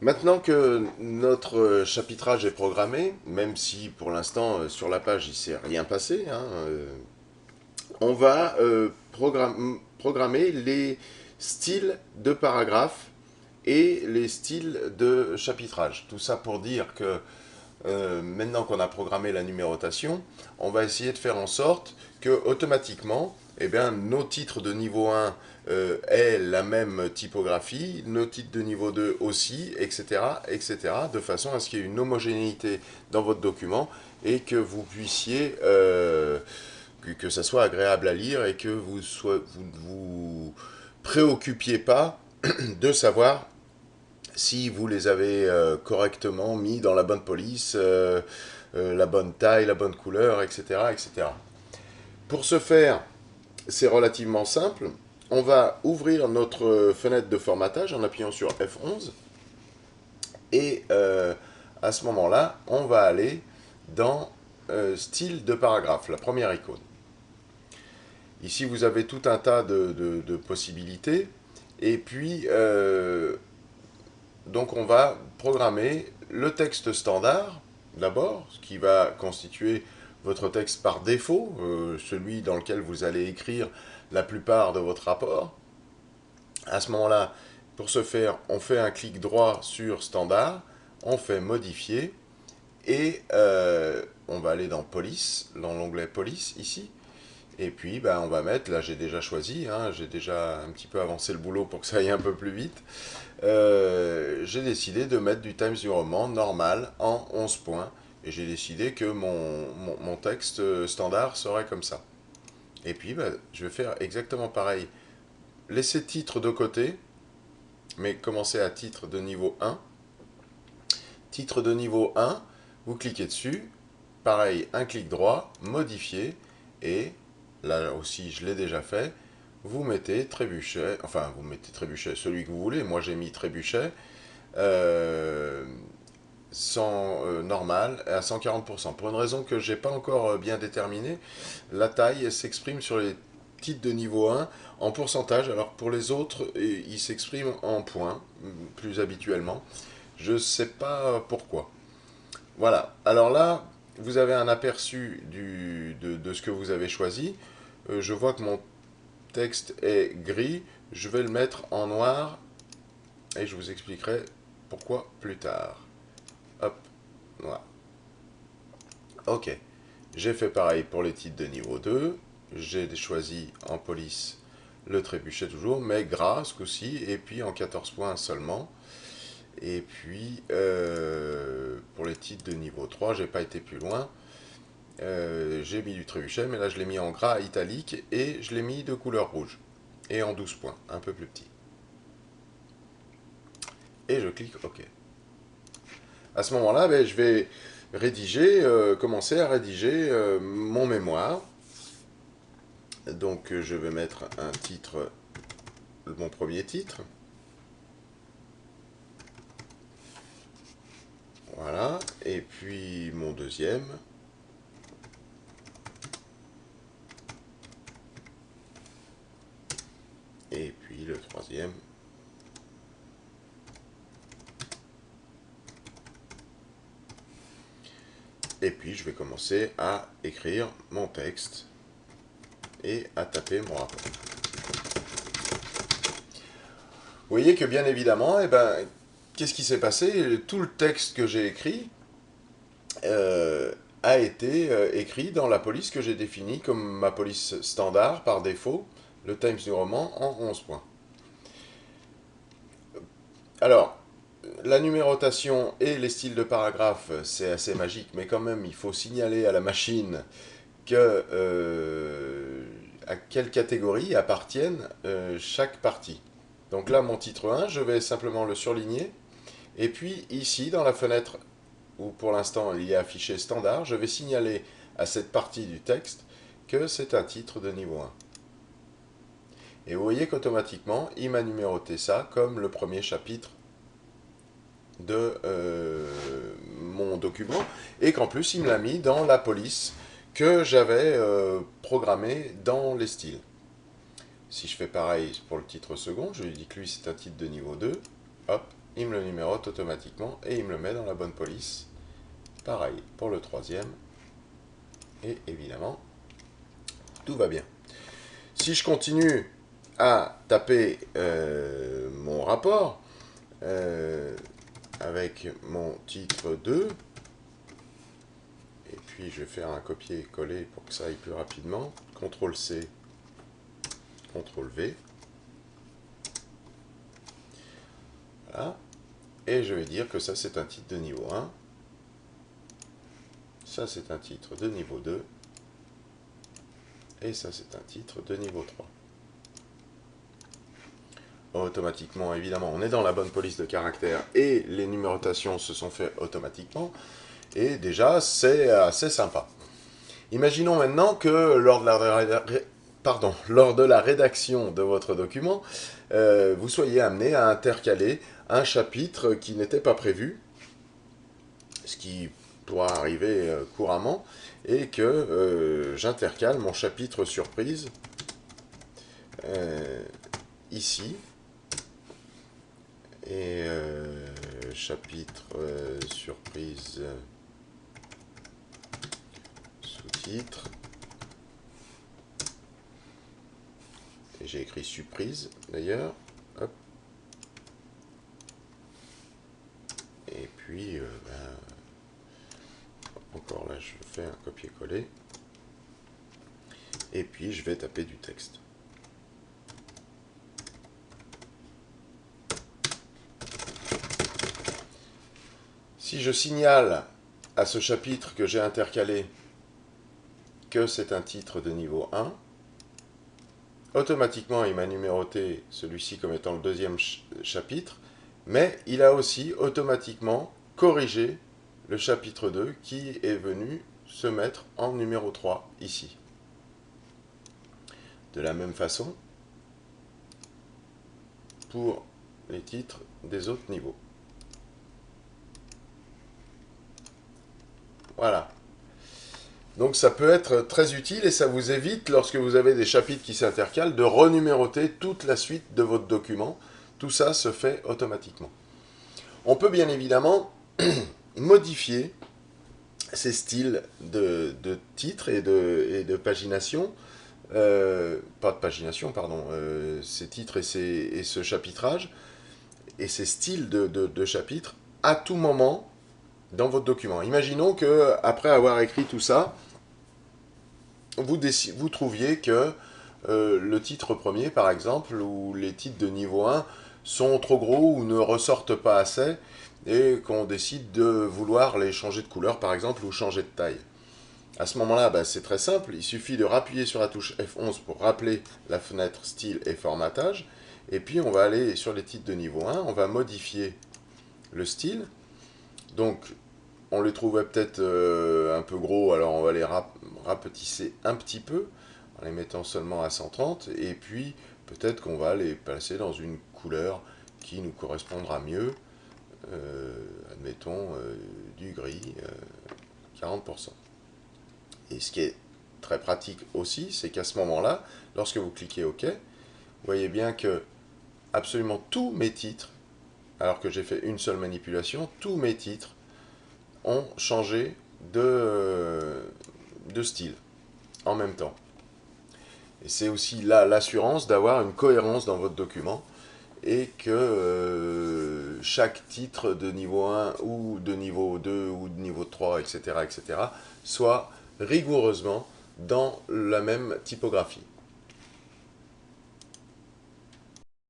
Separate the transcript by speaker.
Speaker 1: Maintenant que notre chapitrage est programmé, même si pour l'instant sur la page il ne s'est rien passé, hein, on va programmer les styles de paragraphes et les styles de chapitrage. Tout ça pour dire que maintenant qu'on a programmé la numérotation, on va essayer de faire en sorte que automatiquement, eh bien, nos titres de niveau 1 aient la même typographie, nos titres de niveau 2 aussi, etc., etc., de façon à ce qu'il y ait une homogénéité dans votre document et que vous puissiez, que ça soit agréable à lire et que vous ne vous préoccupiez pas de savoir si vous les avez correctement mis dans la bonne police, la bonne taille, la bonne couleur, etc., etc. Pour ce faire, c'est relativement simple. On va ouvrir notre fenêtre de formatage en appuyant sur F11 et à ce moment-là, on va aller dans style de paragraphe, la première icône. Ici, vous avez tout un tas de possibilités. Et puis, donc on va programmer le texte standard, d'abord, ce qui va constituer votre texte par défaut, celui dans lequel vous allez écrire la plupart de votre rapport. À ce moment-là, pour ce faire, on fait un clic droit sur standard, on fait modifier, et on va aller dans police, dans l'onglet police ici, et puis on va mettre, là j'ai déjà choisi, hein, j'ai déjà un petit peu avancé le boulot pour que ça aille un peu plus vite, j'ai décidé de mettre du Times New Roman normal en 11 points. Et j'ai décidé que mon texte standard serait comme ça. Et puis, je vais faire exactement pareil. Laisser titre de côté, mais commencer à titre de niveau 1. Titre de niveau 1, vous cliquez dessus. Pareil, un clic droit, modifier. Et là aussi, je l'ai déjà fait. Vous mettez trébuchet, enfin, vous mettez trébuchet, celui que vous voulez. Moi, j'ai mis trébuchet. Euh, normal à 140%. Pour une raison que j'ai pas encore bien déterminée, la taille s'exprime sur les titres de niveau 1 en pourcentage, alors que pour les autres, il s'exprime en points, plus habituellement. Je sais pas pourquoi. Voilà. Alors là, vous avez un aperçu de ce que vous avez choisi. Je vois que mon texte est gris. Je vais le mettre en noir et je vous expliquerai pourquoi plus tard. Hop, noir. Ok. J'ai fait pareil pour les titres de niveau 2. J'ai choisi en police le trébuchet toujours, mais gras ce coup-ci, et puis en 14 points seulement. Et puis pour les titres de niveau 3, j'ai pas été plus loin. J'ai mis du trébuchet, mais là je l'ai mis en gras italique et je l'ai mis de couleur rouge. Et en 12 points, un peu plus petit. Et je clique OK. À ce moment-là, je vais rédiger, commencer à rédiger mon mémoire. Donc je vais mettre un titre, mon premier titre. Voilà. Et puis mon deuxième. Et puis le troisième. Et puis je vais commencer à écrire mon texte et à taper mon rapport. Vous voyez que bien évidemment, qu'est-ce qui s'est passé? Tout le texte que j'ai écrit a été écrit dans la police que j'ai définie comme ma police standard par défaut, le Times New Roman en 11 points. Alors, la numérotation et les styles de paragraphes, c'est assez magique, mais quand même, il faut signaler à la machine que, à quelle catégorie appartiennent chaque partie. Donc là, mon titre 1, je vais simplement le surligner. Et puis ici, dans la fenêtre où pour l'instant il y a affiché standard, je vais signaler à cette partie du texte que c'est un titre de niveau 1. Et vous voyez qu'automatiquement, il m'a numéroté ça comme le premier chapitre de mon document, et qu'en plus, il me l'a mis dans la police que j'avais programmée dans les styles. Si je fais pareil pour le titre second, je lui dis que lui c'est un titre de niveau 2, hop, il me le numérote automatiquement et il me le met dans la bonne police. Pareil pour le troisième. Et évidemment, tout va bien. Si je continue à taper mon rapport avec mon titre 2, et puis je vais faire un copier-coller pour que ça aille plus rapidement, CTRL-C, CTRL-V, voilà, et je vais dire que ça c'est un titre de niveau 1, ça c'est un titre de niveau 2, et ça c'est un titre de niveau 3. Automatiquement, évidemment, on est dans la bonne police de caractères et les numérotations se sont faites automatiquement, et déjà c'est assez sympa. Imaginons maintenant que lors de la rédaction de votre document, vous soyez amené à intercaler un chapitre qui n'était pas prévu, ce qui pourra arriver couramment, et que j'intercale mon chapitre surprise ici, et chapitre surprise sous-titre, et j'ai écrit surprise d'ailleurs, hop, et puis encore là je fais un copier-coller, et puis je vais taper du texte. Si je signale à ce chapitre que j'ai intercalé que c'est un titre de niveau 1, automatiquement il m'a numéroté celui-ci comme étant le deuxième chapitre, mais il a aussi automatiquement corrigé le chapitre 2 qui est venu se mettre en numéro 3 ici. De la même façon pour les titres des autres niveaux. Voilà. Donc ça peut être très utile et ça vous évite, lorsque vous avez des chapitres qui s'intercalent, de renuméroter toute la suite de votre document. Tout ça se fait automatiquement. On peut bien évidemment modifier ces styles de titres et de pagination, pas de pagination, pardon, ces titres et ce chapitrage, et ces styles de chapitres, à tout moment dans votre document. Imaginons que après avoir écrit tout ça, vous trouviez que le titre premier, par exemple, ou les titres de niveau 1 sont trop gros ou ne ressortent pas assez, et qu'on décide de vouloir les changer de couleur, par exemple, ou changer de taille. À ce moment-là, c'est très simple, il suffit de rappuyer sur la touche F11 pour rappeler la fenêtre style et formatage, et puis on va aller sur les titres de niveau 1, on va modifier le style. Donc, on les trouvait peut-être un peu gros, alors on va les rapetisser un petit peu, en les mettant seulement à 130, et puis peut-être qu'on va les placer dans une couleur qui nous correspondra mieux, admettons du gris, 40%. Et ce qui est très pratique aussi, c'est qu'à ce moment-là, lorsque vous cliquez OK, vous voyez bien que absolument tous mes titres, alors que j'ai fait une seule manipulation, tous mes titres ont changé de style en même temps. Et c'est aussi là l'assurance d'avoir une cohérence dans votre document et que chaque titre de niveau 1 ou de niveau 2 ou de niveau 3, etc., soit rigoureusement dans la même typographie.